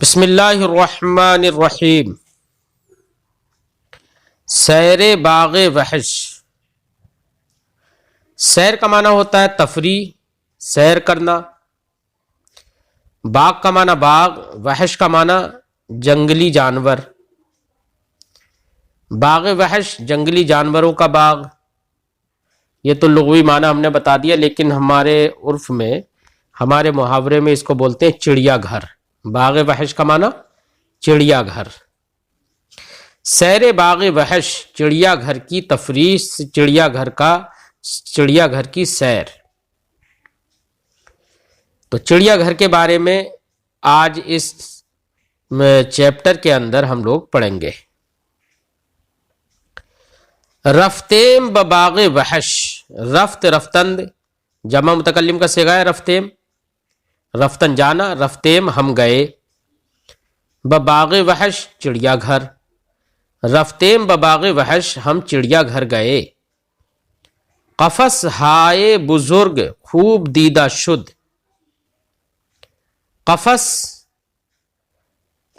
بسم اللہ الرحمن الرحیم۔ سیر باغ وحش۔ سیر کا معنی ہوتا ہے تفریح، سیر کرنا۔ باغ کا معنی باغ، وحش کا معنی جنگلی جانور۔ باغ وحش جنگلی جانوروں کا باغ، یہ تو لغوی معنی ہم نے بتا دیا، لیکن ہمارے عرف میں، ہمارے محاورے میں اس کو بولتے ہیں چڑیا گھر۔ باغ وحش کا معنی چڑیا گھر۔ سیر باغ وحش، چڑیا گھر کی تفریح، چڑیا گھر کی سیر۔ تو چڑیا گھر کے بارے میں آج اس چیپٹر کے اندر ہم لوگ پڑھیں گے۔ رفتیم بباغ وحش، رفت رفتند، جمع متکلم کا صیغہ ہے رفتیم، رفتن جانا، رفتیم ہم گئے، بباغ وحش چڑیا گھر، رفتیم بباغ وحش ہم چڑیا گھر گئے۔ قفس ہائے بزرگ خوب دیدہ شد۔ قفس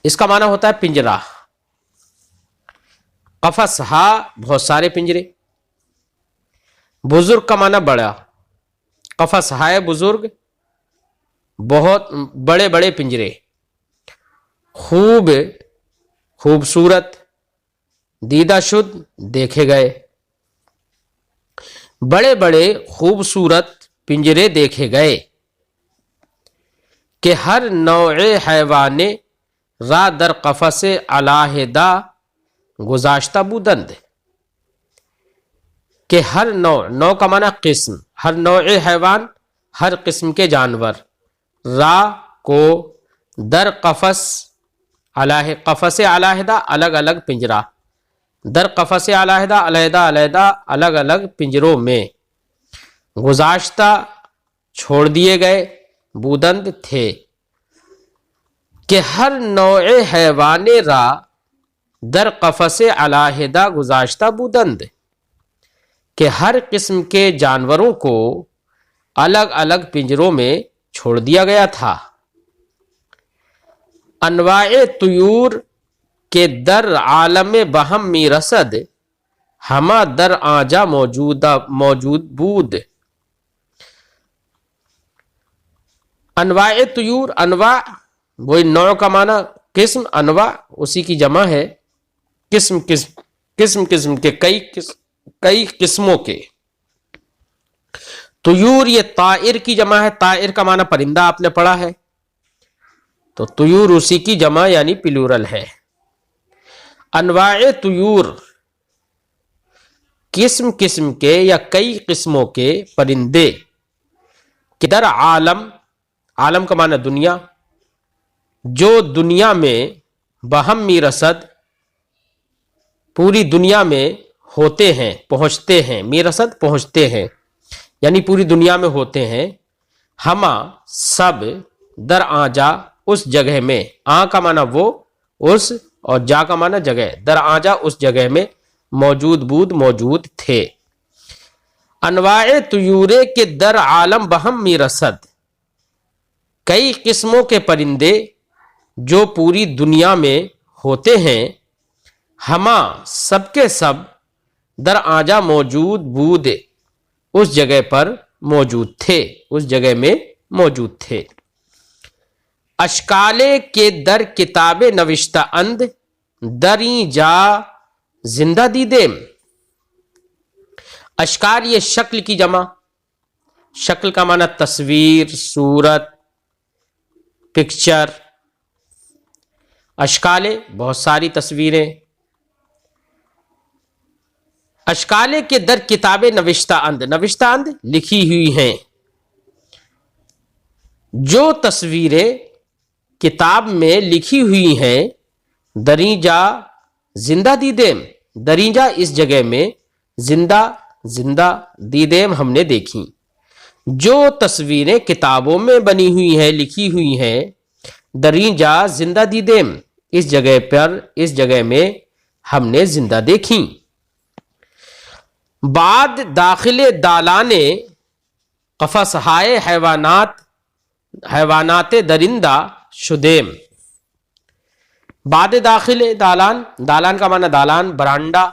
اس کا معنی ہوتا ہے پنجرہ۔ قفس ہا بہت سارے پنجرے، بزرگ کا معنی بڑا۔ قفس ہائے بزرگ بہت بڑے بڑے پنجرے، خوب خوبصورت، دیدہ شد دیکھے گئے، بڑے بڑے خوبصورت پنجرے دیکھے گئے۔ کہ ہر نوع حیوان را در قفس علیحدہ گذاشتہ بودند۔ کہ ہر نوع کا معنی قسم، ہر نوع حیوان ہر قسم کے جانور، را کو در قفس قفس علیحدہ الگ الگ پنجرہ، در قفس علیحدہ علیحدہ علیحدہ الگ الگ پنجروں میں، گذاشتہ چھوڑ دیے گئے، بودند تھے۔ کہ ہر نوع حیوان را در قفس علیحدہ گذاشتہ بودند، کہ ہر قسم کے جانوروں کو الگ الگ پنجروں میں چھوڑ دیا گیا تھا۔ انواع طیور کے در عالم بہم می رسد، ہما در آنجا موجود بود۔ انواع طیور، انواع وہی نوع کا معنی قسم، انواع اسی کی جمع ہے، قسم کے، کئی قسموں کے۔ طیور یہ طائر کی جمع ہے، طائر کا معنی پرندہ آپ نے پڑھا ہے، تو طیور اسی کی جمع یعنی پلورل ہے۔ انواع طیور قسم کے یا کئی قسموں کے پرندے، کدر عالم کا معنی دنیا، جو دنیا میں بہم می رسد پوری دنیا میں ہوتے ہیں، پہنچتے ہیں، می رسد پہنچتے ہیں یعنی پوری دنیا میں ہوتے ہیں، ہما سب در آنجا اس جگہ میں، آ کا معنی وہ اس، اور جا کا معنی جگہ، در آنجا اس جگہ میں، موجود بود موجود تھے۔ انواع طیورے کے در عالم بہم می رسد، کئی قسموں کے پرندے جو پوری دنیا میں ہوتے ہیں، ہما سب کے سب در آنجا موجود بود اس جگہ پر موجود تھے، اس جگہ میں موجود تھے۔ اشکالے کے در کتاب نوشتہ اند، دریں جا زندہ دیدیم۔ اشکال یہ شکل کی جمع، شکل کا معنی تصویر، صورت، پکچر۔ اشکالے بہت ساری تصویریں۔ اشکالے کے در کتاب نوشتہ اند، نوشتہ اند لکھی ہوئی ہیں، جو تصویریں کتاب میں لکھی ہوئی ہیں، درینجا زندہ دیدیم، درینجا اس جگہ میں، زندہ دیدیم ہم نے دیکھی۔ جو تصویریں کتابوں میں بنی ہوئی ہیں، لکھی ہوئی ہیں، درینجا زندہ دیدیم اس جگہ پر، اس جگہ میں ہم نے زندہ دیکھی۔ بعد داخل دالانے قفس ہائے حیوانات درندہ شدیم، بعد داخل دالان، دالان کا معنی دالان برانڈا،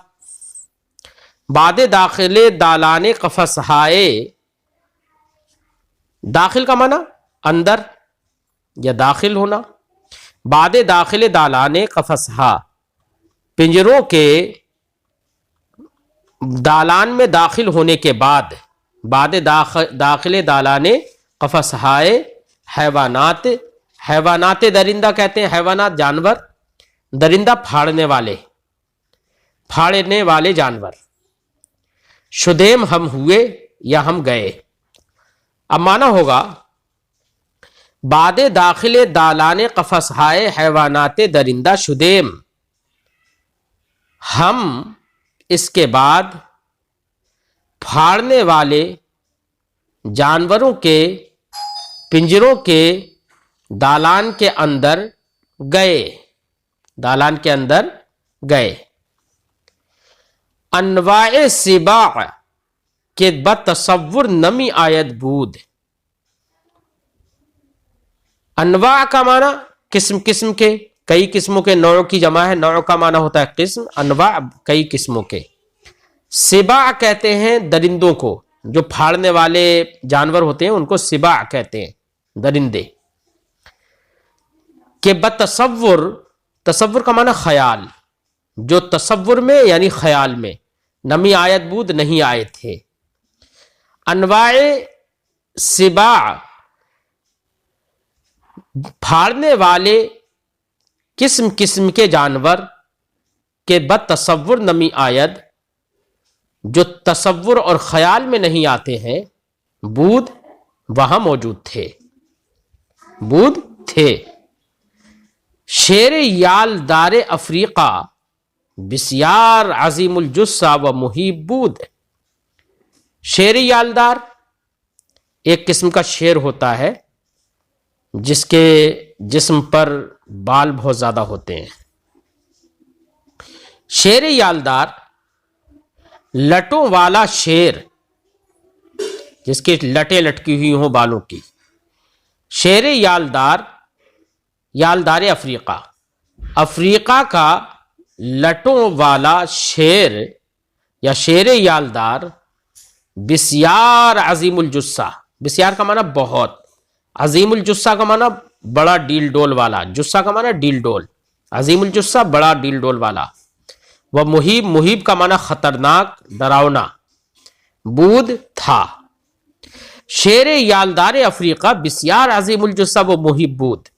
بعد داخل دالان قفصہائے، داخل کا معنی اندر یا داخل ہونا، بعد داخل دالان قفصہا، پنجروں کے دالان میں داخل ہونے کے بعد، بعد داخل دالان قفصہائے حیوانات، حیوانات درندہ کہتے ہیں، حیوانات جانور، درندہ پھاڑنے والے جانور، شدیم ہم ہوئے یا ہم گئے۔ اب معنی ہوگا بعد داخل دالان قفصہائے حیوانات درندہ شدیم، ہم اس کے بعد پھاڑنے والے جانوروں کے پنجروں کے دالان کے اندر گئے، دالان کے اندر گئے۔ انواع سباع کے بتصور نمی آید بود، انواع کا معنی قسم قسم کے، کئی قسموں کے، نوع کی جمع ہے، نوع کا معنی ہوتا ہے قسم، انواع کئی قسموں کے۔ سباع کہتے ہیں درندوں کو، جو پھاڑنے والے جانور ہوتے ہیں ان کو سباع کہتے ہیں، درندے۔ کہ بتصور، تصور کا معنی خیال، جو تصور میں یعنی خیال میں، نمی آیت بود نہیں آئے تھے۔ انواع سباع پھاڑنے والے قسم قسم کے جانور کے بتصور نمی آید، جو تصور اور خیال میں نہیں آتے ہیں، بود وہاں موجود تھے، بود تھے۔ شیر یالدار افریقہ بسیار عظیم الجثہ و مہیب بود، شیر یالدار ایک قسم کا شیر ہوتا ہے جس کے جسم پر بال بہت زیادہ ہوتے ہیں۔ شیر یالدار لٹوں والا شیر، جس کی لٹیں لٹکی ہوئی ہوں بالوں کی، شیر یالدار، یالدار افریقہ، افریقہ کا لٹوں والا شیر یا شیر یالدار، بسیار عظیم الجثہ، بسیار کا معنی بہت، عظیم الجثہ کا معنی بڑا ڈیل ڈول والا، جثہ کا معنی ڈیل ڈول، عظیم الجثہ بڑا ڈیل ڈول والا۔ وہ مہیب، مہیب کا معنی خطرناک، ڈراؤنا، بود تھا۔ شیر یالدار افریقہ بسیار عظیم الجثہ و مہیب بود،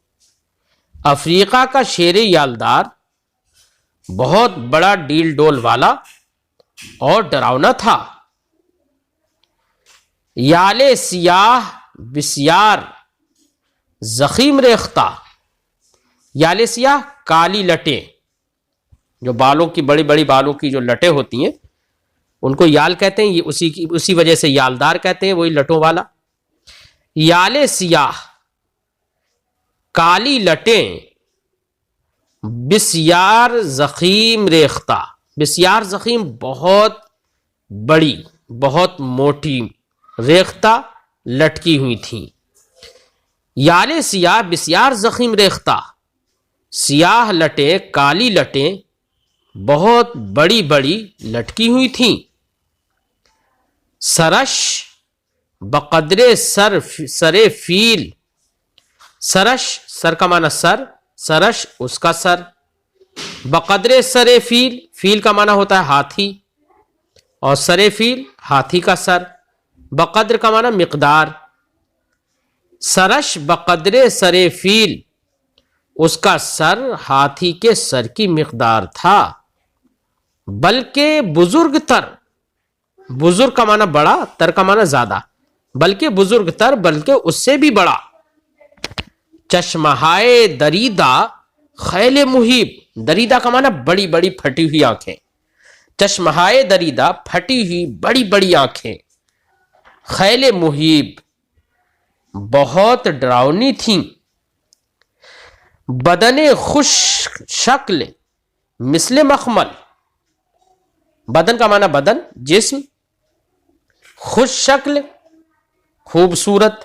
افریقہ کا شیر یالدار بہت بڑا ڈیل ڈول والا اور ڈراؤنا تھا۔ یال سیاہ بسیار زخیم ریختہ، یال سیاہ کالی لٹیں، جو بالوں کی بڑی بڑی بالوں کی جو لٹیں ہوتی ہیں ان کو یال کہتے ہیں، یہ اسی وجہ سے یالدار کہتے ہیں، وہی لٹوں والا۔ یال سیاہ کالی لٹیں، بسیار زخیم ریختہ، بسیار زخیم بہت بڑی، بہت موٹی، ریختہ لٹکی ہوئی تھیں۔ یال سیاہ بسیار زخیم ریختہ، سیاہ لٹیں، کالی لٹیں بہت بڑی بڑی لٹکی ہوئی تھیں۔ سرش بقدر سر فیل، سرش سر کا معنی سر، سرش اس کا سر، بقدر سر فیل، فیل کا معنی ہوتا ہے ہاتھی، اور سر فیل ہاتھی کا سر، بقدر کا معنی مقدار، سرش بقدر سر فیل، اس کا سر ہاتھی کے سر کی مقدار تھا۔ بلکہ بزرگ تر، بزرگ کا معنی بڑا، تر کا معنی زیادہ، بلکہ بزرگ تر، بلکہ اس سے بھی بڑا۔ چشمہائے دریدہ خیل مہیب، دریدہ کا معنی بڑی بڑی پھٹی ہوئی آنکھیں، چشمہائے دریدہ پھٹی ہوئی بڑی بڑی آنکھیں، خیل مہیب بہت ڈراؤنی تھیں۔ بدن خوش شکل مثل مخمل، بدن کا معنی بدن جسم، خوش شکل خوبصورت،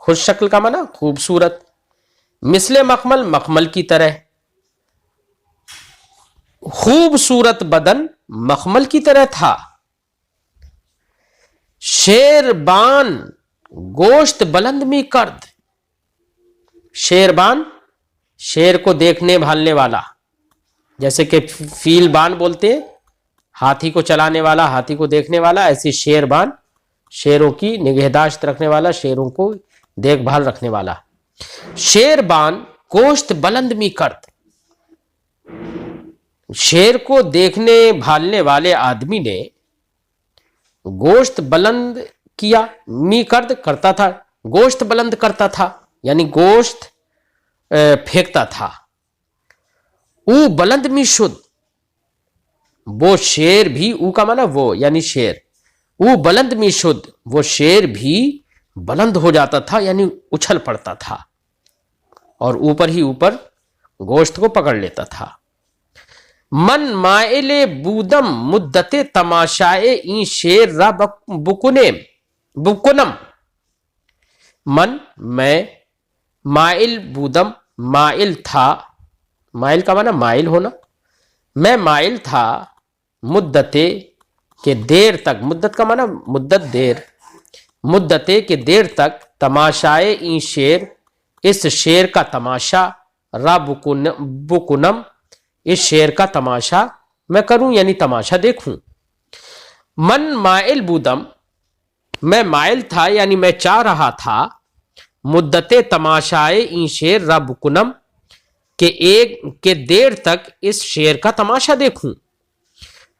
خوش شکل کا معنی خوبصورت، مثل مخمل مخمل کی طرح، خوبصورت بدن مخمل کی طرح تھا. شیربان گوشت بلند می کرد. شیربان شیر کو دیکھنے بھالنے والا، جیسے کہ فیل بان بولتے ہیں ہاتھی کو چلانے والا، ہاتھی کو دیکھنے والا، ایسی شیربان شیروں کی نگہداشت رکھنے والا، شیروں کو دیکھ بھال رکھنے والا. شیربان گوشت بلند می کرد. شیر کو دیکھنے بھالنے والے آدمی نے گوشت بلند کیا. می کرد کرتا تھا، گوشت بلند کرتا تھا یعنی گوشت پھینکتا تھا. او بلند می شد. وہ شیر بھی، او کا معنی وہ یعنی شیر، او بلند می شد، وہ شیر بھی بلند ہو جاتا تھا یعنی اچھل پڑتا تھا اور اوپر ہی اوپر گوشت کو پکڑ لیتا تھا. من مائل بودم مدت تماشائے این شیر را بکنم. من میں، مائل بودم مائل تھا، مائل کا معنی مائل ہونا، میں مائل تھا مدتے کہ دیر تک، مدت کا معنی مدت دیر، مدتے کہ دیر تک تماشائے این شیر اس شیر کا تماشا، را بکنم اس شیر کا تماشا میں کروں یعنی تماشا دیکھوں. من مائل بودم میں مائل تھا یعنی میں چاہ رہا تھا، مدت تماشائے این شیر را بکنم کہ دیر تک اس شیر کا تماشا دیکھوں.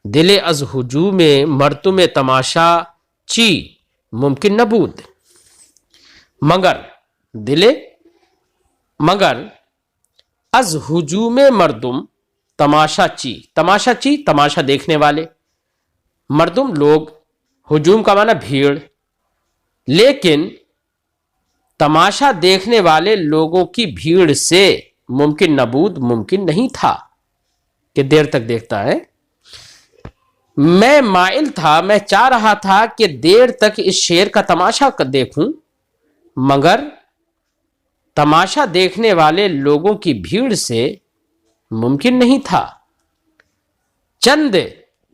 دل از ہجوم مردم تماشا چی ممکن نبود. مگر دل، مگر از ہجوم مردم تماشا چی، تماشا چی تماشا دیکھنے والے، مردم لوگ، ہجوم کا معنی بھیڑ، لیکن تماشا دیکھنے والے لوگوں کی بھیڑ سے ممکن نبود ممکن نہیں تھا کہ دیر تک دیکھتا ہے. میں مائل تھا، میں چاہ رہا تھا کہ دیر تک اس شیر کا تماشا دیکھوں، مگر تماشا دیکھنے والے لوگوں کی بھیڑ سے ممکن نہیں تھا. چند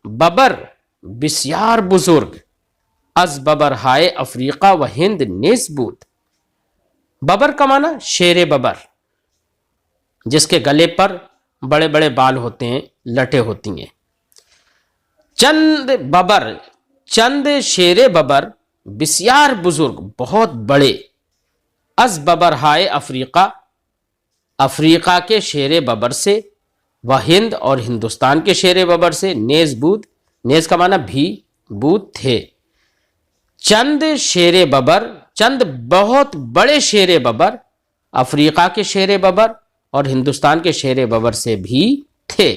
ببر بسیار بزرگ از ببرہائے افریقہ و ہند نیز بود. ببر کا معنی شیر ببر، جس کے گلے پر بڑے بڑے بال ہوتے ہیں، لٹیں ہوتی ہیں. چند ببر، چند شیر ببر، بسیار بزرگ بہت بڑے، از ببرہائے افریقہ افریقہ کے شیر ببر سے، وہ ہند اور ہندوستان کے شیر ببر سے، نیز بود، نیز کا معنی بھی، بود تھے. چند شیر ببر، چند بہت بڑے شیر ببر افریقہ کے شیر ببر اور ہندوستان کے شیر ببر سے بھی تھے.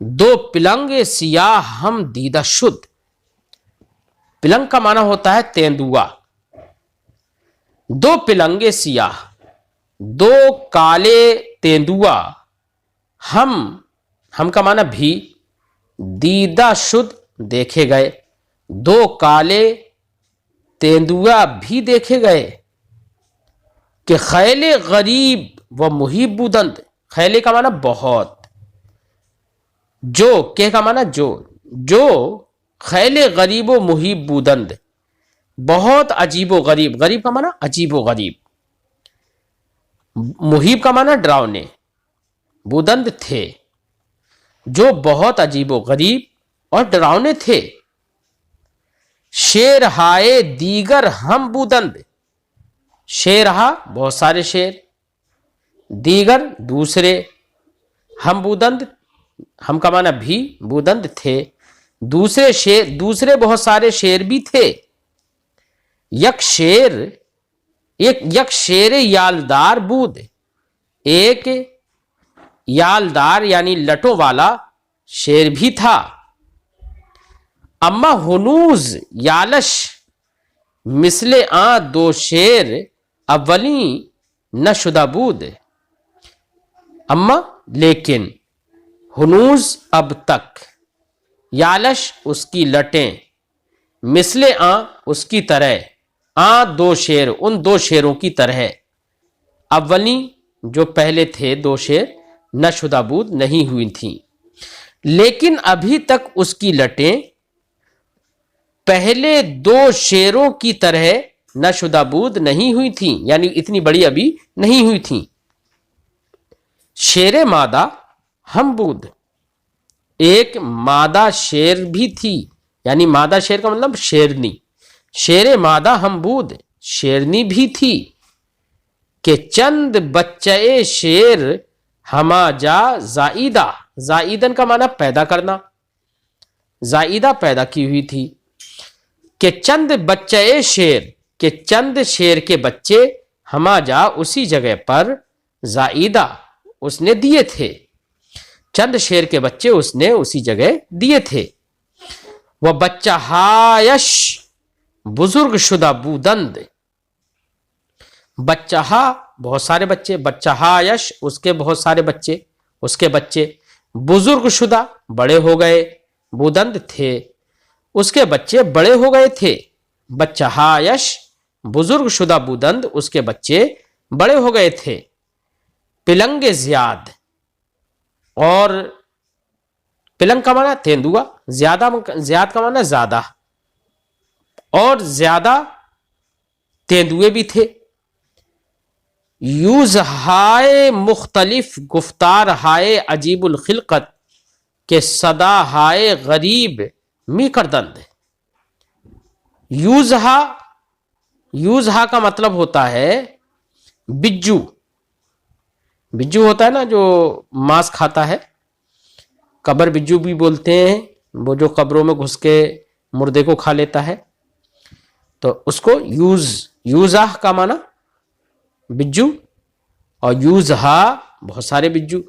دو پلنگ سیاہ ہم دیدہ شد. پلنگ کا معنی ہوتا ہے تیندوا. دو پلنگ سیاہ، دو کالے تیندوا، ہم کا معنی بھی، دیدہ شد دیکھے گئے، دو کالے تیندوا بھی دیکھے گئے. کہ خیل غریب و محیب بودند. خیل کا معنی بہت، جو کہ کا معنی جو خیل غریب و محیب بودند، بہت عجیب و غریب، غریب کا معنی عجیب و غریب، محیب کا معنی ڈراؤنے، بودند تھے، جو بہت عجیب و غریب اور ڈراؤنے تھے. شیرہائے دیگر ہم بودند. شیرہا بہت سارے شیر، دیگر دوسرے، ہم بودند، ہم کا معنی بھی، بودند تھے، دوسرے شیر، دوسرے بہت سارے شیر بھی تھے. یک شیر یالدار بود. ایک یالدار یعنی لٹوں والا شیر بھی تھا. اما ہنوز یالش مثل دو شیر اولی نہ شدہ بود. اما لیکن، ہنوز اب تک، یالش اس کی لٹیں، مثل اس کی طرح، دو شیر ان دو شیروں کی طرح، اولی جو پہلے تھے دو شیر، نشدہ بود نہیں ہوئی تھیں، لیکن ابھی تک اس کی لٹیں پہلے دو شیروں کی طرح نشدہ بود نہیں ہوئی تھیں، یعنی اتنی بڑی ابھی نہیں ہوئی تھیں۔ شیر مادہ ہم بود، ایک مادہ شیر بھی تھی، یعنی مادہ شیر کا مطلب شیرنی، شیر مادہ ہم بود شیرنی بھی تھی، کہ چند بچے شیر ہما جا زائیدہ، زائیدن کا معنی پیدا کرنا، زائیدہ پیدا کی ہوئی تھی، کہ چند بچے شیر، کہ چند شیر کے بچے ہما جا اسی جگہ پر زائیدہ اس نے دیے تھے، چند شیر کے بچے اس نے اسی جگہ دیے تھے۔ وہ بچہ ہایش بزرگ شدہ بودند، بچہ بہت سارے بچے، بچہ ہایش اس کے بہت سارے بچے، اس کے بچے بزرگ شدہ بڑے ہو گئے، بودند تھے اس کے بچے بڑے ہو گئے تھے، بچہ ہایش بزرگ شدہ بودند اس کے بچے بڑے ہو گئے تھے۔ پلنگ زیاد، اور پلنگ کا معنی تیندوا، زیاد کا معنی زیادہ، اور زیادہ تیندوے بھی تھے۔ یوز ہائے مختلف گفتار ہائے عجیب الخلقت، کے صدا ہائے غریب می کردند۔ یوزہا کا مطلب ہوتا ہے بجو، بجو ہوتا ہے نا جو ماس کھاتا ہے، قبر بجو بھی بولتے ہیں، وہ جو قبروں میں گھس کے مردے کو کھا لیتا ہے، تو اس کو یوزہ کا معنی بجو، اور یوزہا بہت سارے بجو۔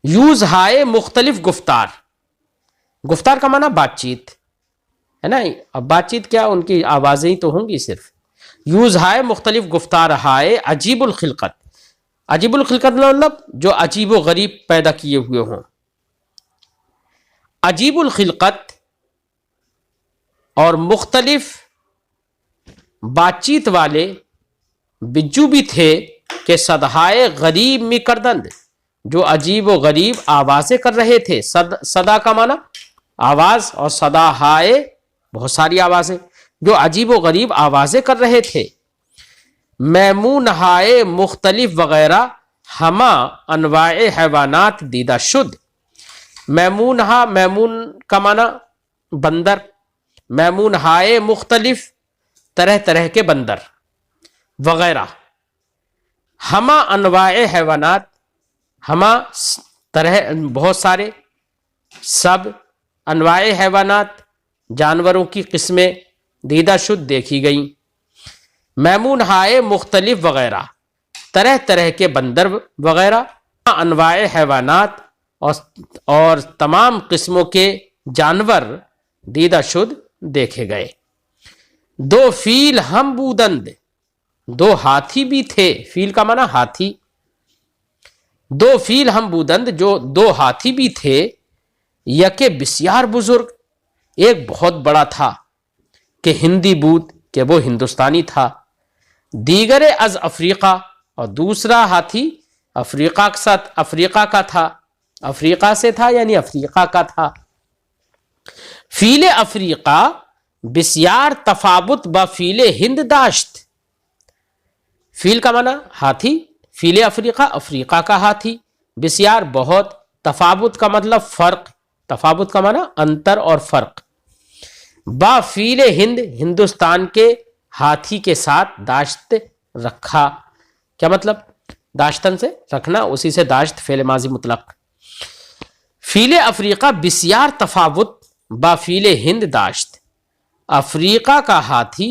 یوزہائے مختلف گفتار، گفتار کا معنی بات چیت ہے نا، اب بات چیت کیا، ان کی آوازیں ہی تو ہوں گی صرف۔ یوزہائے مختلف گفتار ہائے عجیب الخلقت، عجیب الخلقت مطلب جو عجیب و غریب پیدا کیے ہوئے ہوں، عجیب الخلقت اور مختلف بات چیت والے بجو بھی تھے، کہ صدہائے غریب می کردند، جو عجیب و غریب آوازیں کر رہے تھے۔ صدا کا معنی آواز، اور صدا ہائے بہت ساری آوازیں، جو عجیب و غریب آوازیں کر رہے تھے۔ میمون ہائے مختلف وغیرہ ہما انواع حیوانات دیدہ شد، میمون ہا، میمون کا معنی بندر، میمون ہائے مختلف طرح طرح کے بندر وغیرہ، ہما انواع حیوانات، ہما طرح بہت سارے، سب انواع حیوانات جانوروں کی قسمیں دیدہ شد دیکھی گئیں۔ میمون ہائے مختلف وغیرہ طرح طرح کے بندر وغیرہ، انواع حیوانات اور تمام قسموں کے جانور دیدہ شد دیکھے گئے۔ دو فیل ہم بودند، دو ہاتھی بھی تھے، فیل کا معنی ہاتھی، دو فیل ہم بودند جو دو ہاتھی بھی تھے، یکے بسیار بزرگ، ایک بہت بڑا تھا، کہ ہندی بود کہ وہ ہندوستانی تھا، دیگر از افریقہ اور دوسرا ہاتھی افریقہ کے ساتھ، افریقہ کا تھا، افریقہ سے تھا یعنی افریقہ کا تھا۔ فیل افریقہ بسیار تفاوت با فیل ہند داشت، فیل کا معنی ہاتھی، فیل افریقہ افریقہ کا ہاتھی، بسیار بہت، تفاوت کا مطلب فرق، تفاوت کا معنی انتر اور فرق، با فیل ہند ہندوستان کے ہاتھی کے ساتھ داشت رکھا، کیا مطلب داشتن سے رکھنا، اسی سے داشت فعل ماضی مطلق۔ فیل افریقہ بسیار تفاوت با فیل ہند داشت، افریقہ کا ہاتھی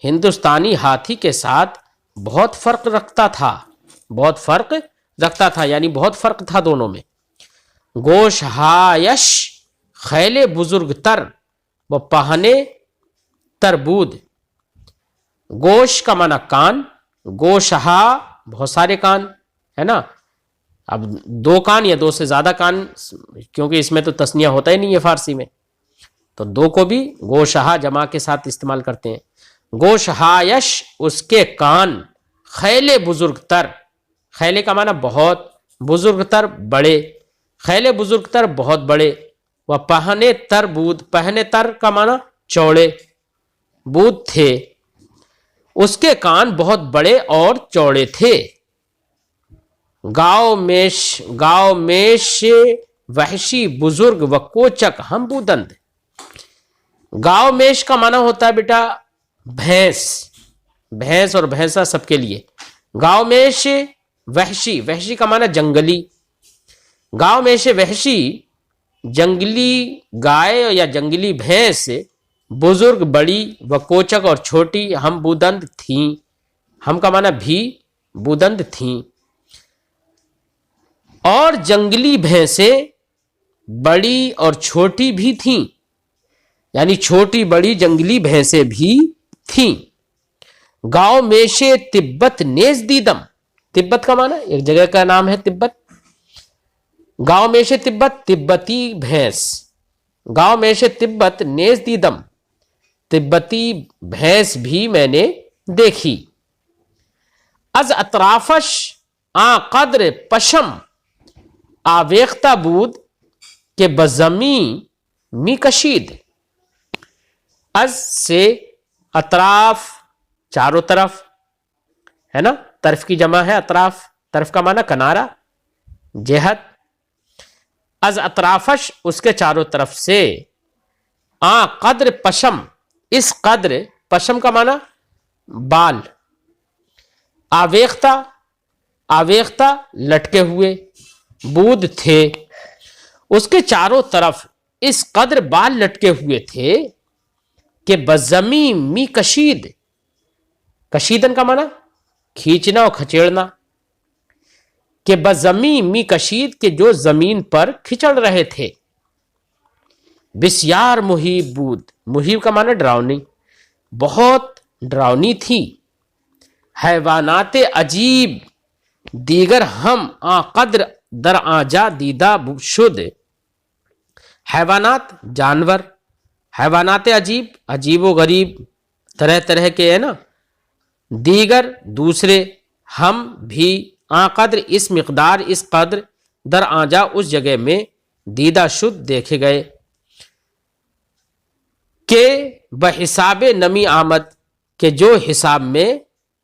ہندوستانی ہاتھی کے ساتھ بہت فرق رکھتا تھا، بہت فرق رکھتا تھا یعنی بہت فرق تھا دونوں میں۔ گوش ہایش خیل بزرگ تر و پہنے تربود، گوش کا معنی کان، گوشہا بہت سارے کان ہے نا، اب دو کان یا دو سے زیادہ کان، کیونکہ اس میں تو تسنیہ ہوتا ہی نہیں ہے فارسی میں، تو دو کو بھی گوشہا جمع کے ساتھ استعمال کرتے ہیں۔ گوشہایش اس کے کان، خیل بزرگ تر، خیل کا معنی بہت، بزرگ تر بڑے، خیل بزرگ تر بہت بڑے، و پہنے تر بود، پہنے تر کا معنی چوڑے، بود تھے، اس کے کان بہت بڑے اور چوڑے تھے۔ گاؤ میش وحشی بزرگ و کوچک ہم بودند۔ گاؤ میش کا معنی ہوتا ہے بیٹا بھینس، بھینس اور بھینسا سب کے لیے۔ گاؤ میش وحشی، وحشی کا معنی جنگلی، گاؤ میش وحشی جنگلی گائے یا جنگلی بھینس بزرگ بڑی و کوچک اور چھوٹی ہم بودند تھیں، ہم کا معنی بھی، بودند تھیں۔ اور جنگلی بھینسیں بڑی اور چھوٹی بھی تھیں، یعنی چھوٹی بڑی جنگلی بھینسیں بھی تھیں۔ گاؤں میشے تبت نیز دیدم، تبت کا معنی ایک جگہ کا نام ہے تبت، گاؤں میشے تبت تبتی بھینس، گاؤں میشے تبت نیز دیدم، تبتی بھینس بھی میں نے دیکھی۔ از اطرافش آ قدر پشم آویختہ بود کہ بزمیں می کشید۔ از سے اطراف چاروں طرف ہے نا، طرف کی جمع ہے اطراف، طرف کا معنی کنارہ، جہت۔ از اطرافش اس کے چاروں طرف سے، آ قدر پشم اس قدر، پشم کا معنی بال، آویختہ، آویختہ لٹکے ہوئے، بود تھے، اس کے چاروں طرف اس قدر بال لٹکے ہوئے تھے کہ بزمیں می کشید، کشیدن کا معنی کھینچنا اور کھچیڑنا، کہ بزمیں می کشید کہ جو زمین پر کھچڑ رہے تھے۔ بسیار محیب بود، محیب کا معنی ڈراؤنی، بہت ڈراؤنی تھی۔ حیوانات عجیب دیگر ہم آ قدر در آجا دیدہ شد، حیوانات جانور، حیوانات عجیب، عجیب و غریب طرح طرح کے ہے نا، دیگر دوسرے، ہم بھی آ قدر اس مقدار، اس قدر، در آجا اس جگہ میں، دیدہ شد دیکھے گئے، کہ بحساب نمی آمد کہ جو حساب میں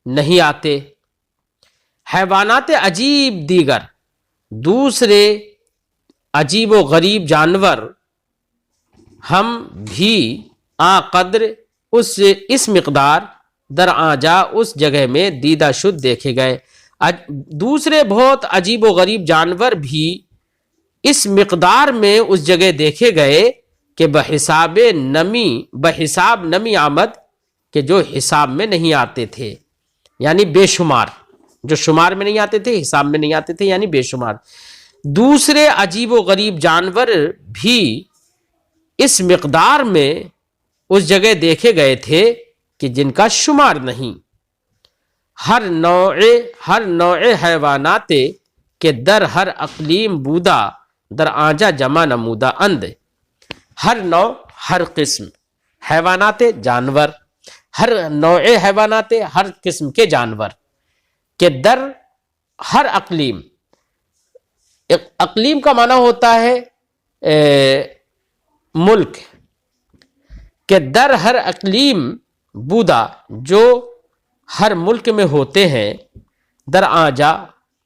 نہیں آتے۔ حیوانات عجیب دیگر دوسرے عجیب و غریب جانور ہم بھی آ قدر اس مقدار، در آجا اس جگہ میں، دیدہ شد دیکھے گئے، دوسرے بہت عجیب و غریب جانور بھی اس مقدار میں اس جگہ دیکھے گئے کہ بحساب نمی آمد کہ جو حساب میں نہیں آتے تھے، یعنی بے شمار، جو شمار میں نہیں آتے تھے حساب میں نہیں آتے تھے، یعنی بے شمار۔ دوسرے عجیب و غریب جانور بھی اس مقدار میں اس جگہ دیکھے گئے تھے کہ جن کا شمار نہیں۔ ہر نوع حیوانات کے در ہر اقلیم بودا، در آنجا جمع نمودہ اند۔ ہر نوع ہر قسم، حیوانات جانور، ہر نوع حیوانات ہر قسم کے جانور کہ در ہر اقلیم، اقلیم کا معنی ہوتا ہے ملک، کہ در ہر اقلیم بودا جو ہر ملک میں ہوتے ہیں، در آجا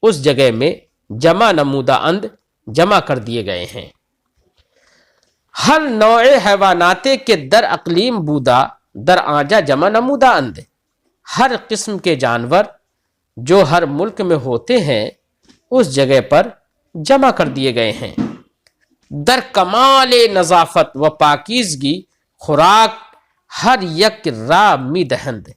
اس جگہ میں، جمع نمودہ اند جمع کر دیے گئے ہیں۔ ہر نوع حیوانات کے در اقلیم بودا، در آجا جمع نمودہ اند، ہر قسم کے جانور جو ہر ملک میں ہوتے ہیں اس جگہ پر جمع کر دیے گئے ہیں۔ در کمال نظافت و پاکیزگی خوراک ہر یک را می دہند۔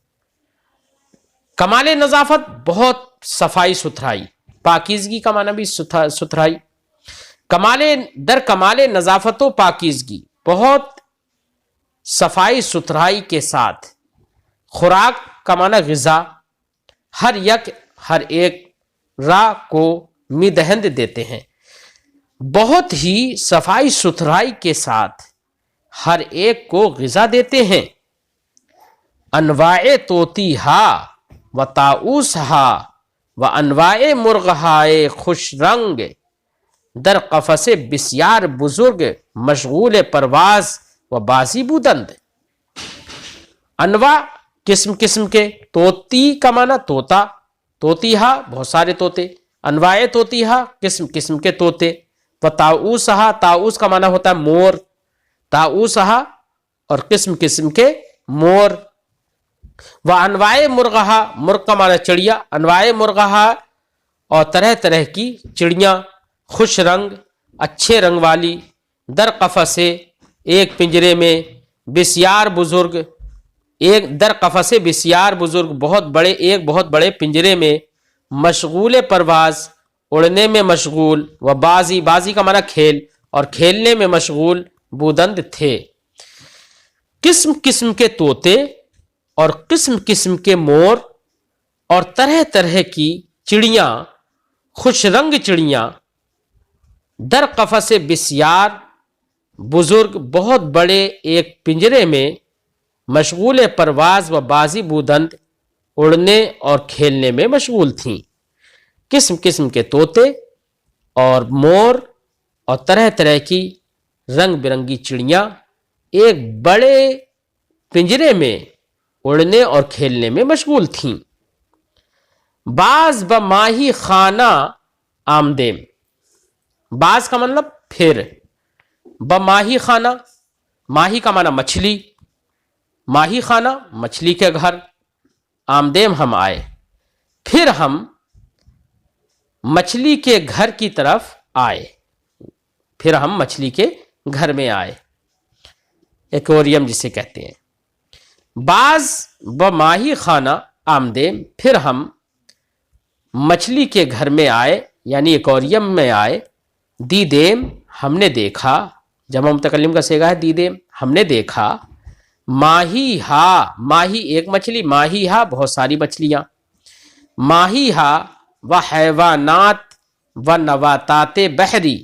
کمال نظافت بہت صفائی ستھرائی، پاکیزگی کا معنی بھی ستھرائی، در کمال نظافت و پاکیزگی بہت صفائی ستھرائی کے ساتھ، خوراک کا معنی غذا، ہر ایک را کو می دہند دیتے ہیں، بہت ہی صفائی ستھرائی کے ساتھ ہر ایک کو غذا دیتے ہیں۔ انواع توتی ہا و طاؤس ہا و انواع مرغہائے خوش رنگ در قفس بسیار بزرگ مشغول پرواز و بازی بودند. انواع قسم قسم کے، طوطی کا معنی طوطا، طوطیہا بہت سارے طوطے، انواع طوطیہا قسم قسم کے طوطے، و طاؤوسہا طاؤوس کا معنی ہوتا ہے مور، طاؤوسہا اور قسم قسم کے مور، و انواع مرغہا مرغ کا معنی چڑیا، انواع مرغہا اور طرح طرح کی چڑیاں، خوش رنگ اچھے رنگ والی، در قفسے ایک پنجرے میں، بسیار بزرگ ایک در قفسے بسیار بزرگ بہت بڑے ایک بہت بڑے پنجرے میں، مشغول پرواز اڑنے میں مشغول، و بازی بازی کا معنی کھیل اور کھیلنے میں مشغول، بودند تھے. قسم قسم کے طوطے اور قسم قسم کے مور اور طرح طرح کی چڑیاں، خوش رنگ چڑیاں، در قفس بسیار بزرگ بہت بڑے ایک پنجرے میں، مشغول پرواز و بازی بودند اڑنے اور کھیلنے میں مشغول تھیں. قسم قسم کے طوطے اور مور اور طرح طرح کی رنگ برنگی چڑیاں ایک بڑے پنجرے میں اڑنے اور کھیلنے میں مشغول تھیں. بعض بماہی خانہ آمدیم، بعض کا مطلب پھر، بماہی خانہ ماہی کا معنی مچھلی، ماہی خانہ مچھلی کے گھر، آمدیم ہم آئے، پھر ہم مچھلی کے گھر کی طرف آئے، پھر ہم مچھلی کے گھر میں آئے، ایکویریم جسے کہتے ہیں. بعض بماہی خانہ آمدیم، پھر ہم مچھلی کے گھر میں آئے یعنی ایکویریم میں آئے. دیدیم ہم نے دیکھا، جمع متکلم کا صیغہ ہے دیدیم، ہم نے دیکھا. ماہی ہا ماہی ایک مچھلی، ماہی ہا بہت ساری مچھلیاں، ماہی ہا و حیوانات و نباتات بحری،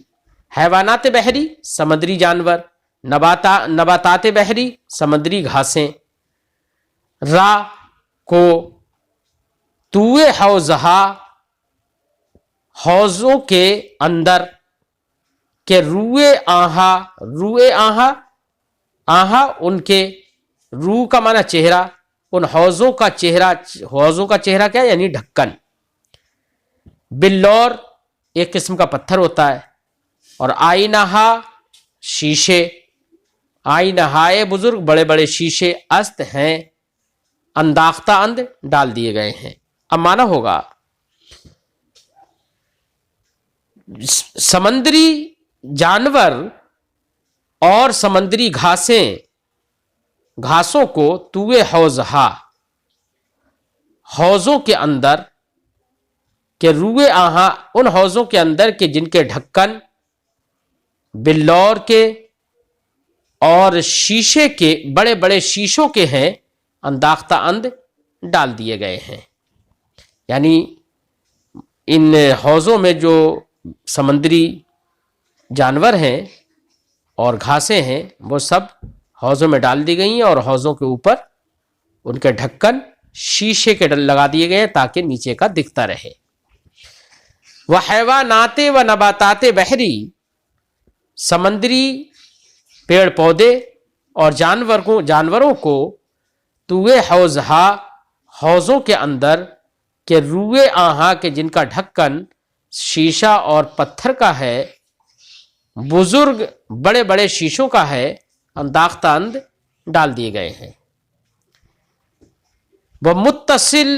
حیوانات بحری سمندری جانور، نباتات بحری سمندری گھاسیں. را کو توئے حوضہا حوضوں کے اندر، کہ روئے آہا روئے آہا آہا ان کے، روح کا معنی چہرہ، ان حوضوں کا چہرہ، حوضوں کا چہرہ کیا یعنی ڈھکن. بلور ایک قسم کا پتھر ہوتا ہے، اور آئینہا شیشے، آئینہائے بزرگ بڑے بڑے شیشے، است ہیں انداختہ اند ڈال دیے گئے ہیں. اب معنی ہوگا سمندری جانور اور سمندری گھاسیں، گھاسوں کو توئے حوضہا حوضوں کے اندر، کہ روئے آہا ان حوضوں کے اندر کہ جن کے ڈھکن بلور کے اور شیشے کے بڑے بڑے شیشوں کے ہیں، انداختہ اند ڈال دیے گئے ہیں. یعنی ان حوضوں میں جو سمندری جانور ہیں اور گھاسیں ہیں وہ سب حوضوں میں ڈال دی گئی ہیں، اور حوضوں کے اوپر ان کے ڈھکن شیشے کے لگا دیے گئے ہیں تاکہ نیچے کا دکھتا رہے. وحیوانات و نباتات بحری، سمندری پیڑ پودے اور جانوروں کو توئے حوضہا حوضوں کے اندر، کہ روئے آہا کہ جن کا ڈھکن شیشہ اور پتھر کا ہے، بزرگ بڑے بڑے شیشوں کا ہے، انداختہ اند ڈال دیے گئے ہیں. وہ متصل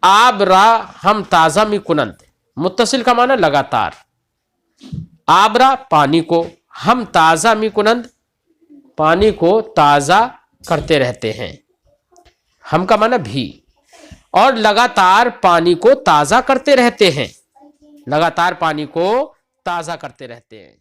آب را ہم تازہ می کنند، متصل کا معنی لگاتار، آب را پانی کو، ہم تازہ می کنند پانی کو تازہ کرتے رہتے ہیں، ہم کا معنی بھی، اور لگاتار پانی کو تازہ کرتے رہتے ہیں، لگاتار پانی کو تازہ کرتے رہتے ہیں.